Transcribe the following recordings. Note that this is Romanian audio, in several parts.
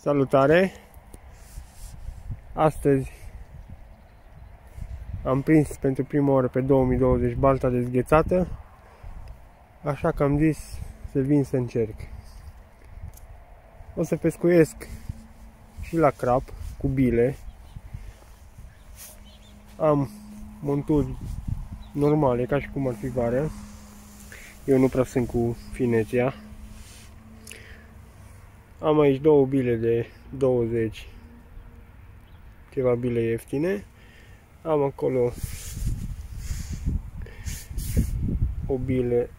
Salutare! Astăzi am prins pentru prima oară pe 2020 balta dezghețată, așa că am zis să vin să încerc. O să pescuiesc și la crap cu bile. Am monturi normale, ca și cum ar fi vara. Eu nu prea sunt cu fineția. Am aici două bile de 20, ceva bile ieftine. Am acolo o bilă,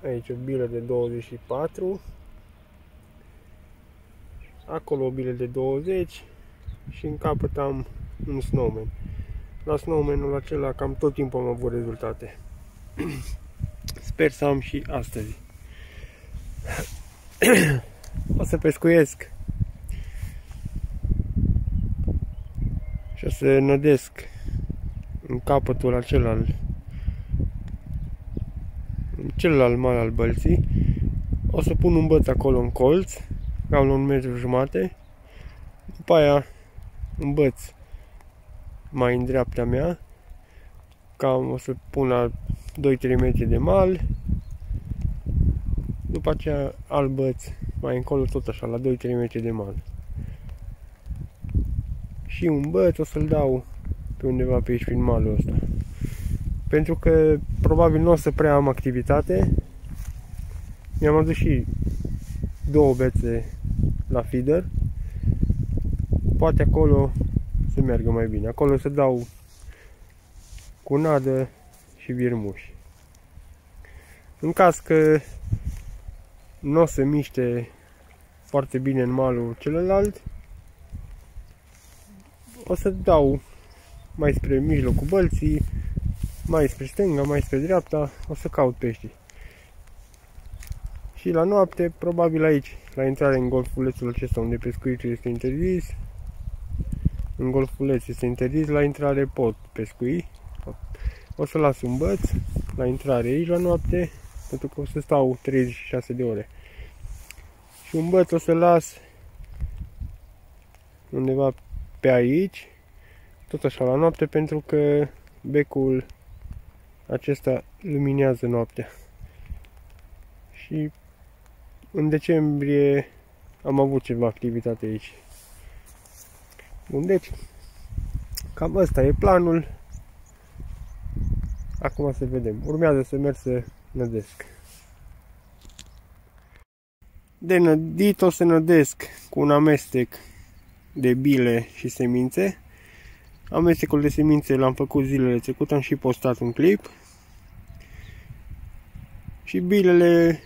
aici o bilă de 24, acolo o bilă de 20 și în capăt am un snowman. La snowman-ul acela cam tot timpul am avut rezultate. Sper să am și astăzi. O să pescuiesc și o să nădesc în capătul acela, în celălalt mal al bălții. O să pun un băț acolo în colț, cam la 1,5 m. După aia un băț mai în dreapta mea, cam o să pun la 2-3 metri de mal. După aceea alt băț mai încolo, tot așa, la 2-3 metri de mal. Și un băț o să-l dau pe undeva pe aici, prin malul ăsta. Pentru că probabil nu o să prea am activitate. Mi-am adus și două bețe la feeder. Poate acolo să meargă mai bine. Acolo să dau cu nadă și virmuși. În caz că nu o să miște foarte bine în malul celălalt, o să dau mai spre mijlocul bălții, mai spre stânga, mai spre dreapta, o să caut pești. Și la noapte, probabil aici, la intrare în golfulețul acesta unde pescuitul este interzis, în golfuleț este interzis, la intrare pot pescui. O să las un băț la intrare aici la noapte, pentru că o să stau 36 de ore. Și un băț o să las undeva pe aici, tot așa la noapte, pentru că becul acesta luminează noaptea. Și în decembrie am avut ceva activitate aici. Bun, deci cam ăsta e planul. Acum să vedem. Urmează să merg să nădesc. De nădit o să nădesc cu un amestec de bile și semințe. Amestecul de semințe l-am făcut zilele trecute, am și postat un clip. Și bilele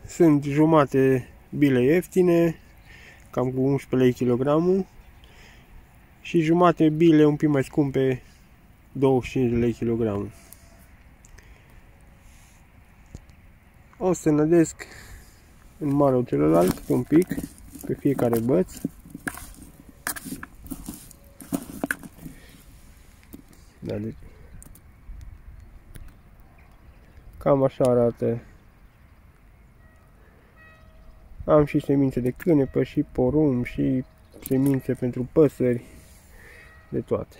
sunt jumate bile ieftine, cam cu 11 lei kg, și jumate bile un pic mai scumpe, 25 lei kg. O să nădesc în malul celălalt un pic pe fiecare băț. Da, deci cam așa arată. Am și semințe de cânepă, și porumb, și semințe pentru păsări, de toate.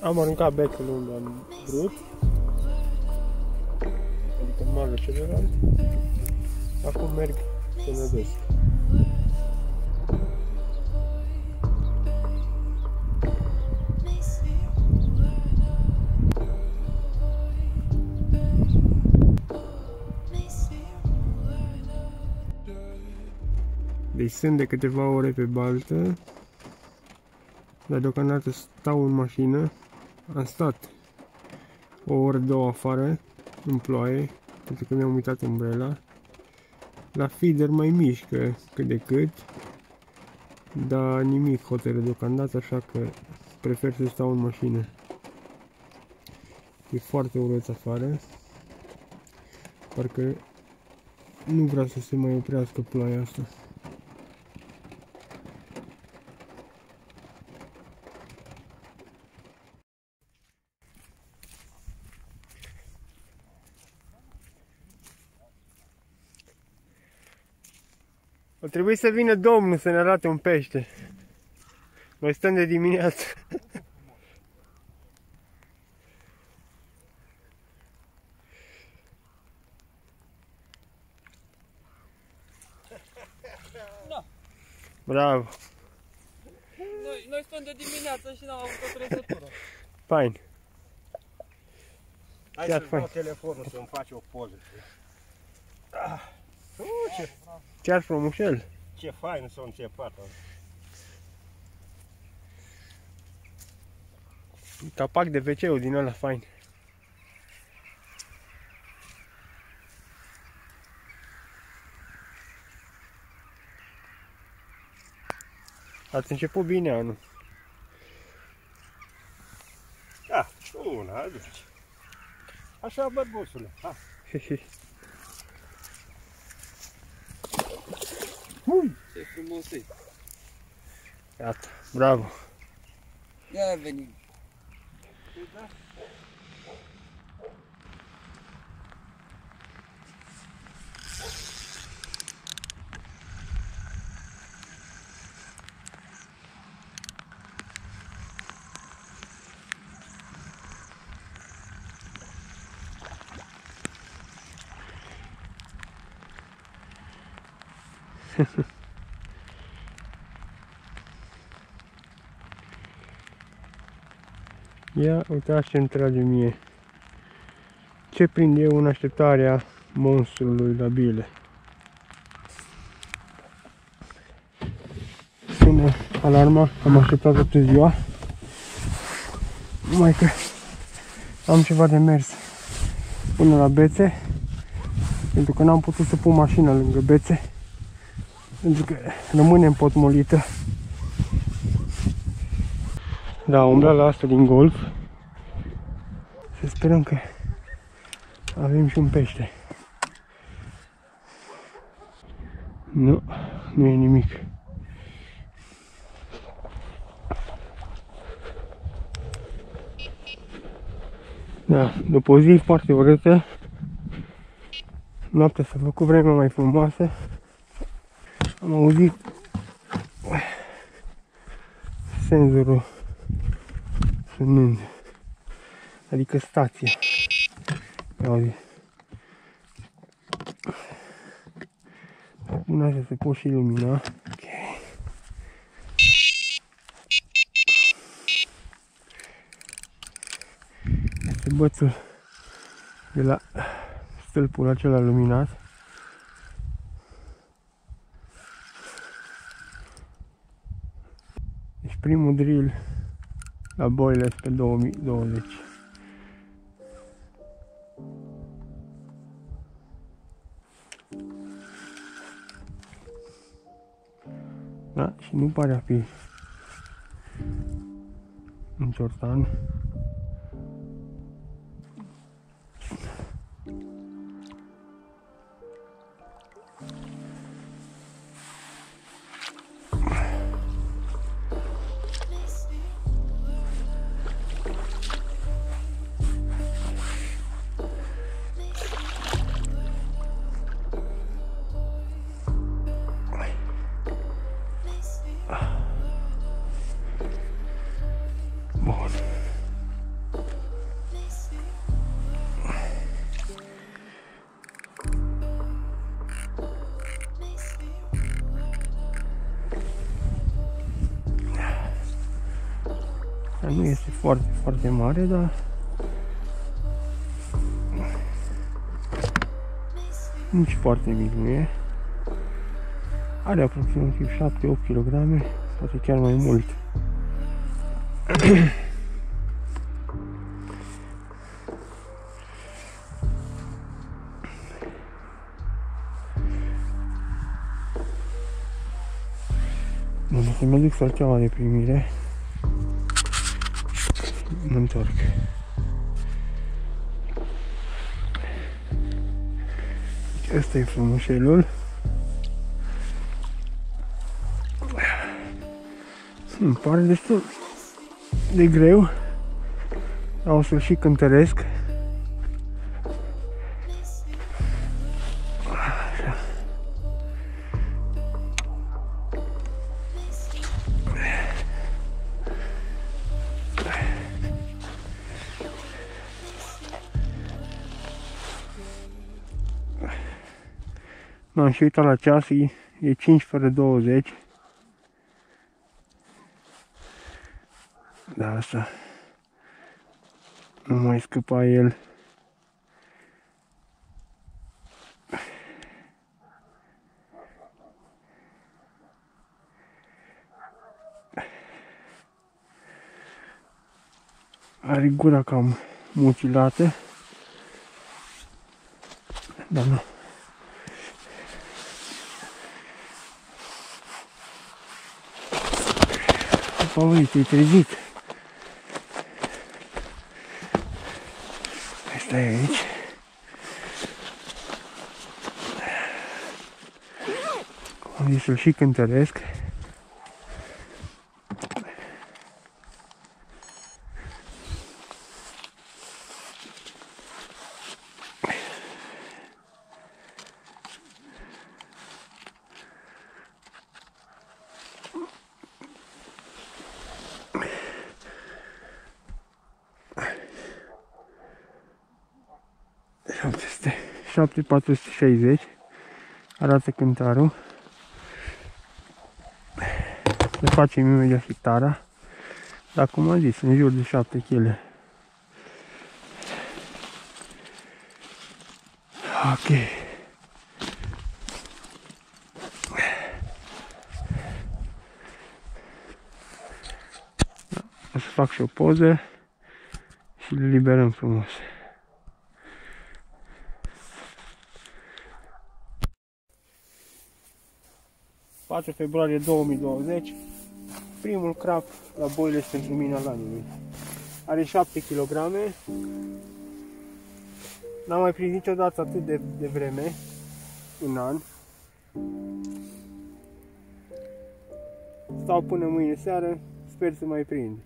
Am aruncat bețul unde am vrut, adică în malul celălalt. Acum merg să nădesc. Deci sunt de câteva ore pe baltă, dar deocamdată stau în mașină. Am stat o oră, două afară, în ploaie, pentru că mi-am uitat umbrela. La feeder mai mișcă cât de cât, dar nimic hotără deocamdată, așa că prefer să stau în mașină. E foarte urât afară. Parcă nu vrea să se mai oprească ploaia asta. O trebuie să vină domnul să ne arate un pește. Noi stăm de dimineață. Da. Bravo. Noi stăm de dimineață și n-am avut o trezătură. Fain. Hai să-ți dau telefonul să-mi faci o poză. Ce-ar frumușel? Ce fain s-a înțepat. Capac de WC-ul din ăla fain. Ați început bine anul. Da, una, aduci. Așa, bărbuțule. Ha. Ce frumos e. Iată, bravo. Ia venim. Ia uitați ce-mi trage mie. Ce prind eu în așteptarea monstrului la bile. Sună alarma, am așteptat toată ziua. Numai că am ceva de mers până la Bețe, pentru că n-am putut să pun mașina lângă Bețe, pentru că rămâne împotmolită. Da, umbrela asta din golf. Să sperăm că avem și un pește. Nu, nu e nimic. Da, după o zi foarte urâtă, noaptea s-a făcut vremea mai frumoasă. Am auzit senzorul sunând, adică stația. Auzi. Până așa se pot și ilumina. Ok. Este bățul de la stâlpul acela luminat. Deci primul drill la boiler pe 2020. Da, și nu pare a fi un ciortan. Bun. Nu este foarte, foarte mare, dar nici foarte mic nu e. Are aproximativ 7-8 kg, poate chiar mai mult. Bun, să mă duc salteaua de primire. Mă întorc. Ăsta e frumușelul. Îmi pare destul de greu, dar o să-l și cântăresc. Așa. M-am și uitat la ceas, e 5 fără 20. Da, asta nu mai scăpa el. Are gura cam mutilată, dar nu. Opa, uite, e trezit. Stai aici. Cum să-l și cântăresc. Este 7460 arată cântarul. Ne facem imediat fitara, dar cum am zis, în jur de 7 kg. Ok. O să fac și o poză și le liberăm frumos. 4 februarie 2020, primul crap la boiles pentru mine al anului. Are 7 kg. N-am mai prins niciodată atât de vreme, un an. Stau până mâine seară, sper să mai prind.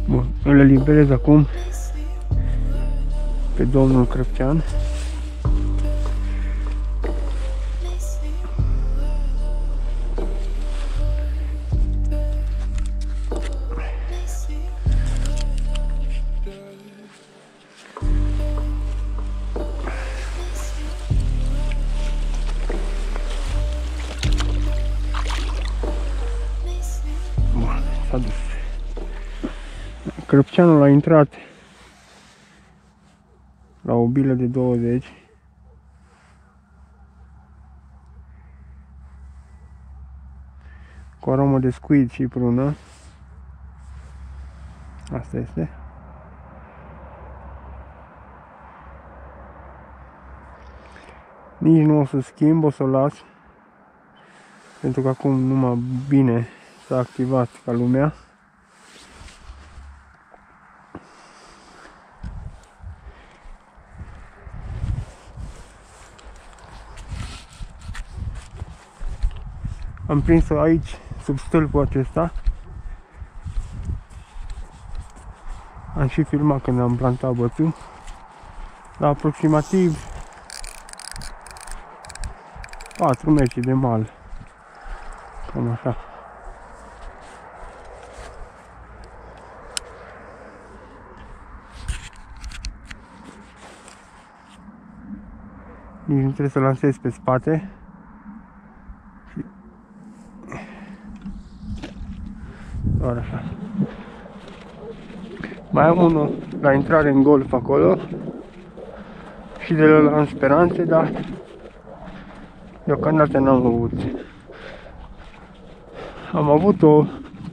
Bun, îl eliberez acum pe domnul Crăpcean. Bun, s-a dus. Crăpceanul a intrat la o bilă de 20. Cu aromă de squid și prună. Asta este. Nici nu o să schimb, o să o las. Pentru că acum numai bine s-a activat ca lumea. Am prins-o aici, sub stâlpul acesta. Am și filmat când am plantat bățul. La aproximativ 4 metri de mal. Cam așa. Nici nu trebuie să lansez pe spate. Doar așa. Mai am unul la intrare în golf acolo și de la am speranțe, dar deocamdată n-am avut. Am avut o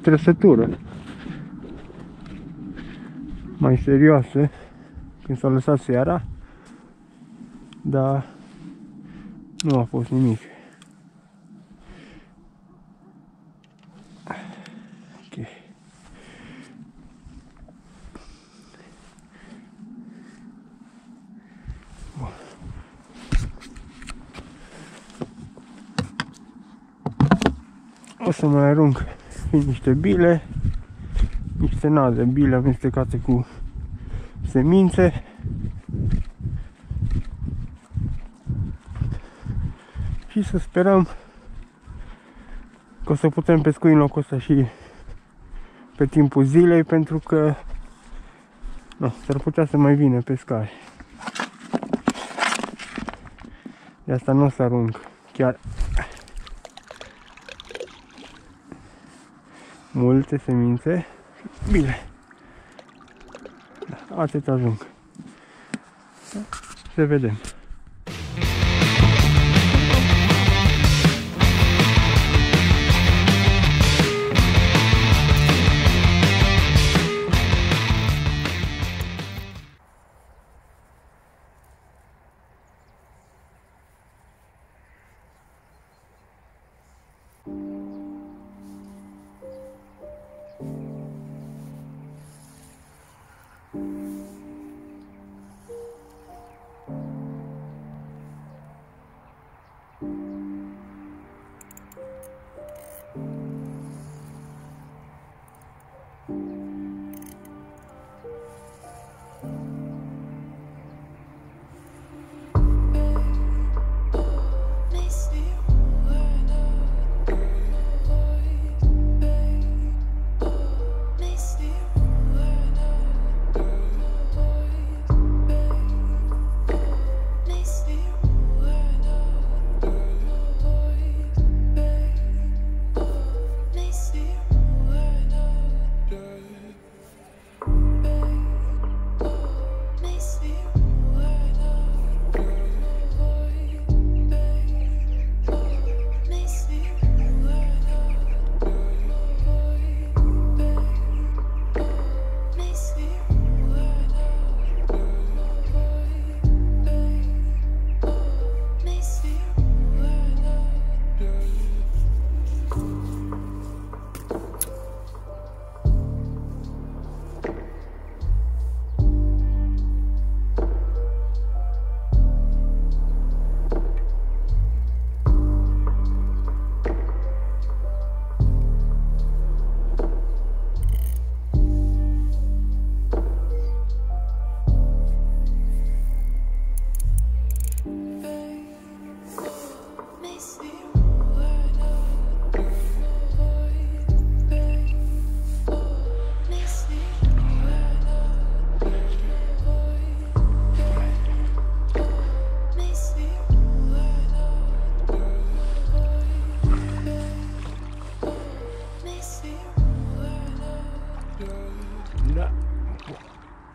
trăsătură. mai serioase când s-a lăsat seara, dar nu a fost nimic. Ok. Bun. O să mai arunc niște bile, niște de bile amestecate cu semințe. Și să sperăm că o să putem pescui în locul ăsta și pe timpul zilei, pentru că s-ar putea să mai vină pescari. De asta nu o să arunc chiar multe semințe. Bine, atât ajung. Să vedem.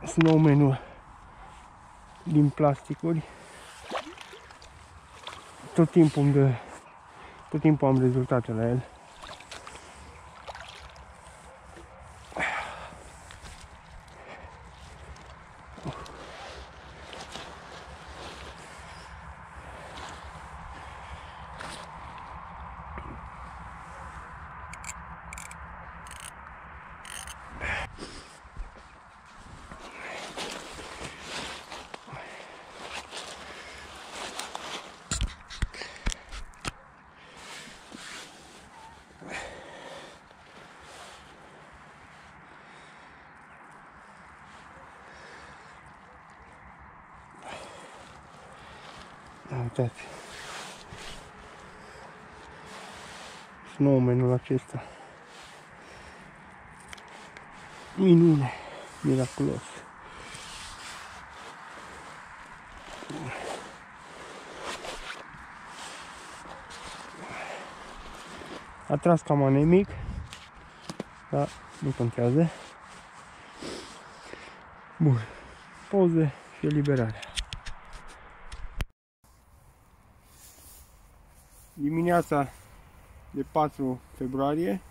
Snowman-ul din plasticuri. Tot timpul am rezultate la el. Uitați, snowman-ul acesta, minune, miraculos. A tras cam anemic, dar nu contează. Bun, poze și eliberare. Dimineața de 4 februarie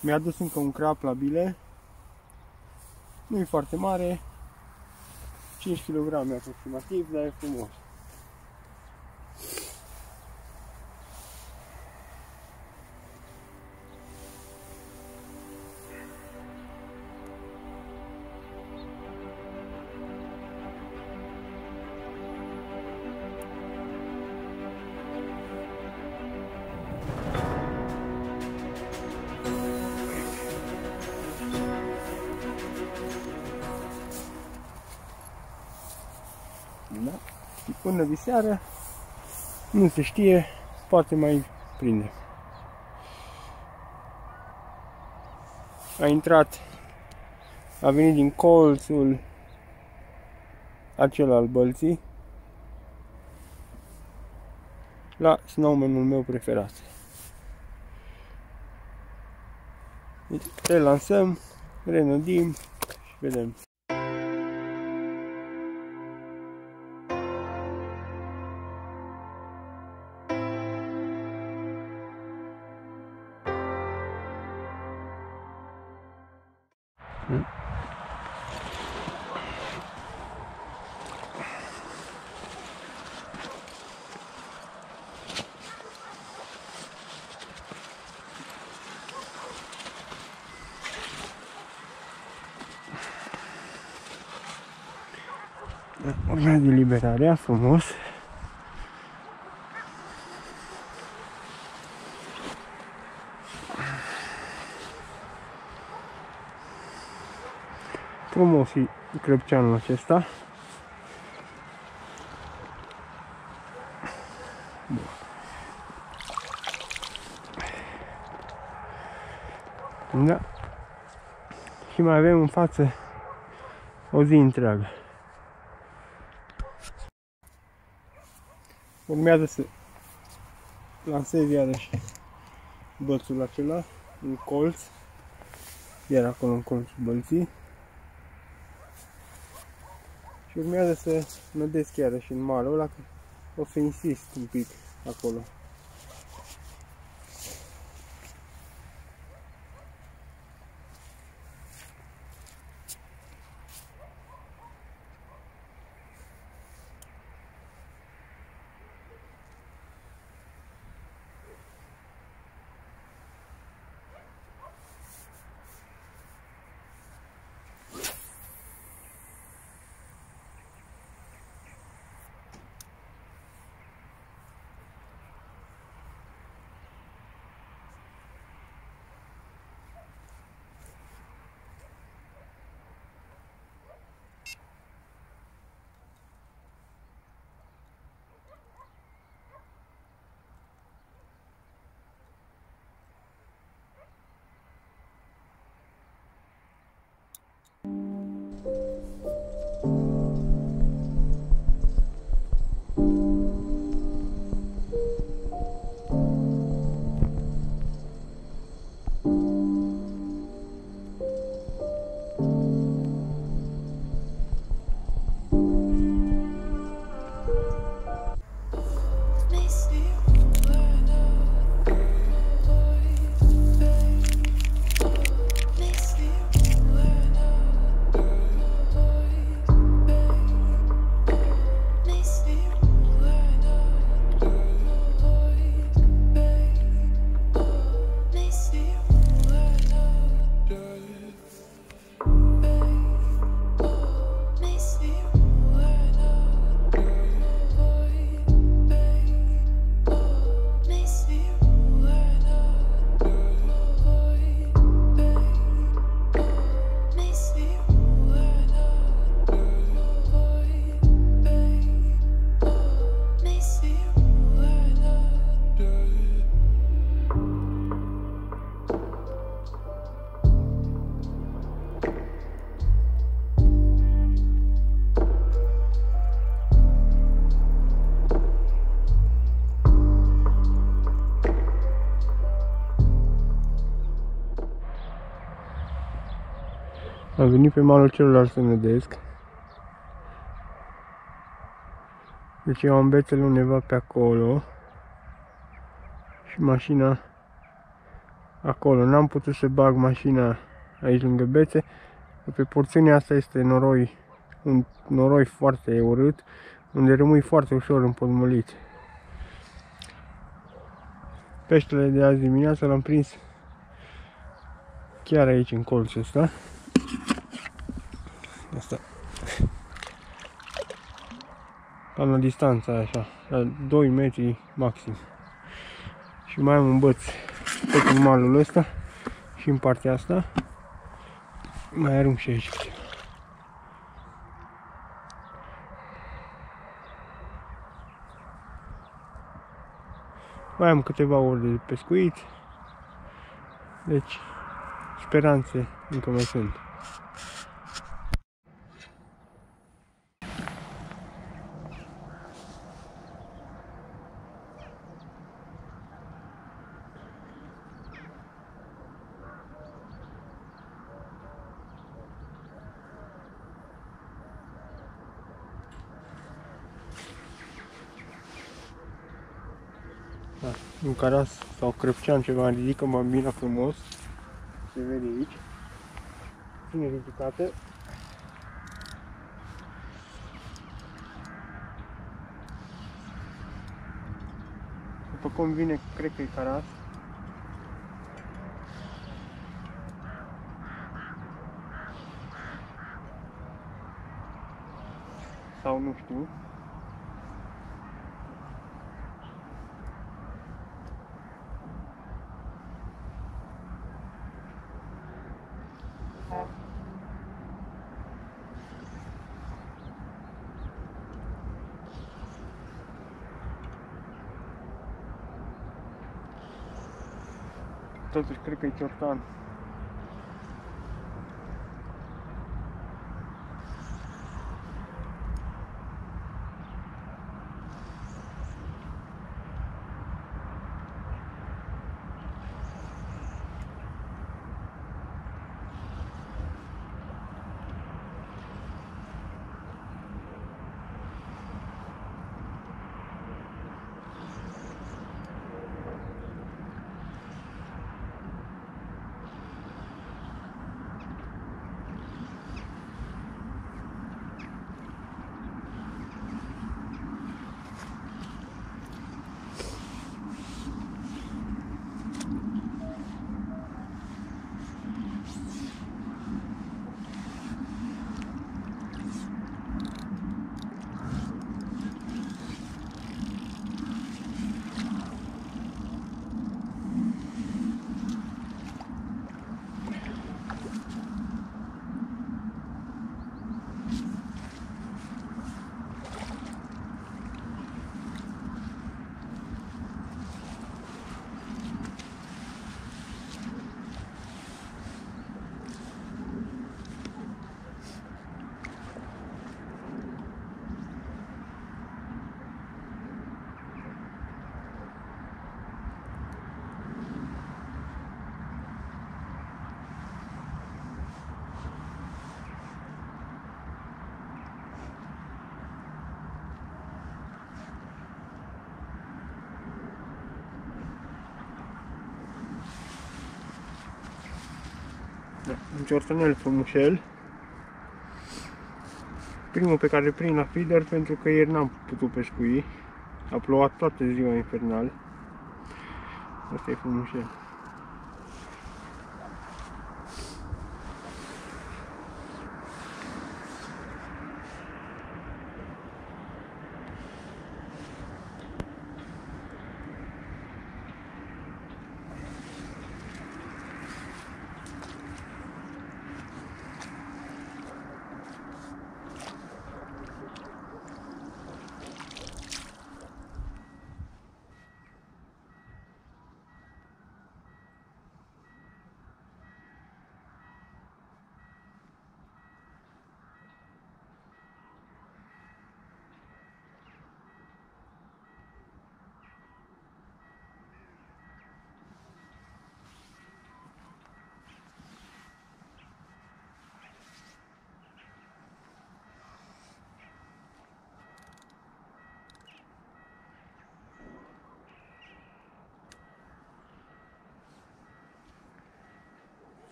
mi-a dus încă un crap la bile. Nu e foarte mare, 5 kg aproximativ, dar e frumos. Da? Și până de seară nu se știe, poate mai prinde. A intrat, a venit din colțul acela al Bălții la snowman-ul meu preferat. Deci, relansăm, renădim și vedem. Urmează eliberarea, frumos. Frumos și crăpceanul acesta. Da. Și mai avem în față o zi întreagă. Urmează să lansez iarăși bățul acela în colț, iar acolo în colțul Bălții. Și urmează să nădesc iarăși în malul ăla, că o să insist un pic acolo. Am venit pe malul celălalt să nădesc. Deci eu am bețele undeva pe acolo. Și mașina acolo. N-am putut să bag mașina aici lângă bețe. Pe porțiunea asta este noroi, un noroi foarte urât, unde rămâi foarte ușor împotmolit. Peștele de azi dimineață l-am prins chiar aici, în colțul ăsta. Asta. Cam la distanță așa, la 2 metri maxim. Și mai am un băț tot în malul ăsta și în partea asta. Mai arunc și aici. Mai am câteva ore de pescuit. Deci, speranțe încă mai sunt. Da, un caras sau crăpcean ceva ridică bambina frumos. Se vede aici. Bine ridicată. După cum vine, cred că e caras. Sau nu știu. Totuși cred că e ciortan. Da, un ciortanel frumușel. Primul pe care îl prind la feeder, pentru că ieri n-am putut pescui. A plouat toată ziua infernal. Asta e frumușel.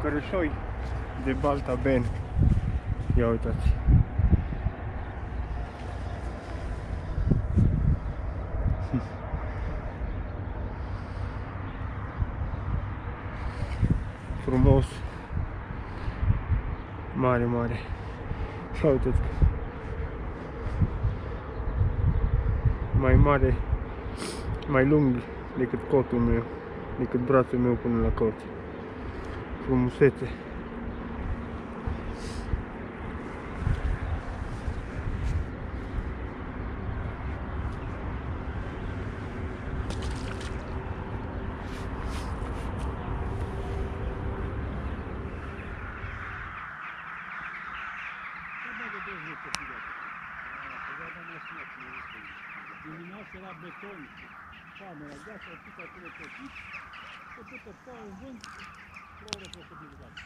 cărășoi de Balta Ben. Ia uitați. Frumos. Mare, mare. Ia uitați. Mai mare, mai lung decât cotul meu, decât brațul meu până la cot. Frumusețe. Dimineața era beton, camera, gheață, o pică acolo pe pic, se pută pău în vânt, o oră posibilitate.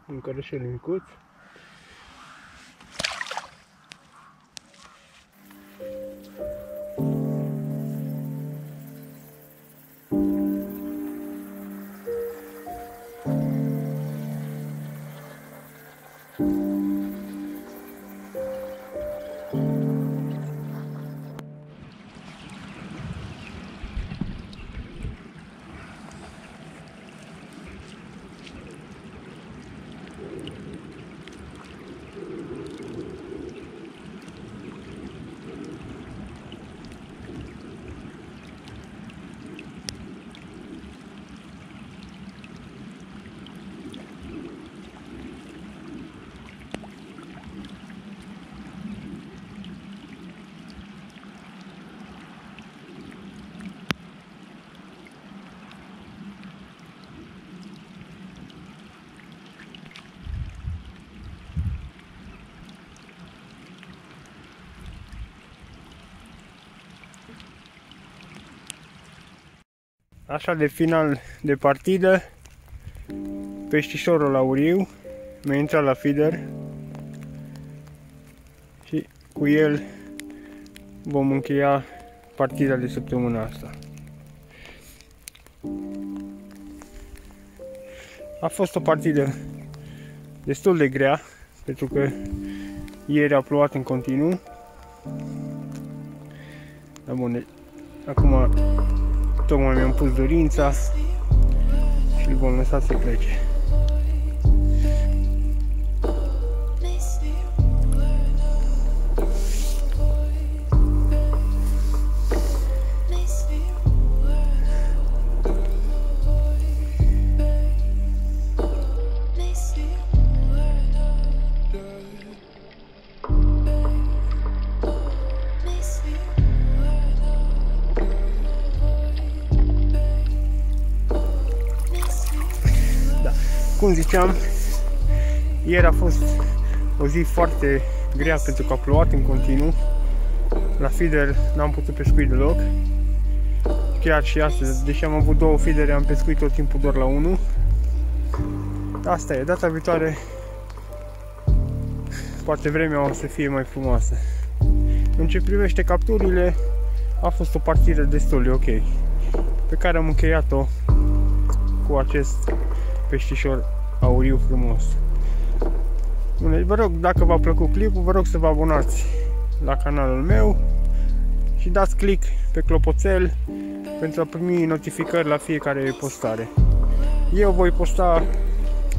Un cărășel micuț. Așa de final de partidă, peștișorul auriu mi-a intrat la feeder și cu el vom încheia partida de săptămâna asta. A fost o partidă destul de grea, pentru că ieri a plouat în continuu. Dar bun, acum tocmai mi-am pus dorința și îl vom lăsa să plece. Cum ziceam, ieri a fost o zi foarte grea pentru că a plouat în continuu. La feeder n-am putut pescui deloc. chiar și astăzi, deși am avut 2 feedere, am pescuit tot timpul doar la 1. Asta e, data viitoare poate vremea o să fie mai frumoasă. În ce privește capturile, a fost o partidă destul de ok, pe care am încheiat-o cu acest peștișor auriu frumos. Bun, vă rog, dacă v-a plăcut clipul, vă rog să vă abonați la canalul meu și dați click pe clopoțel pentru a primi notificări la fiecare postare. Eu voi posta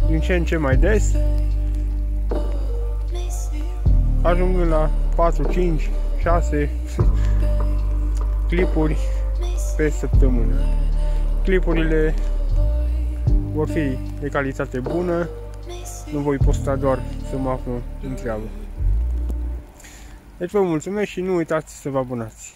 din ce în ce mai des, ajungând la 4, 5, 6 clipuri pe săptămână. Clipurile vor fi de calitate bună, nu voi posta doar să mă aflu în treabă. Deci vă mulțumesc și nu uitați să vă abonați.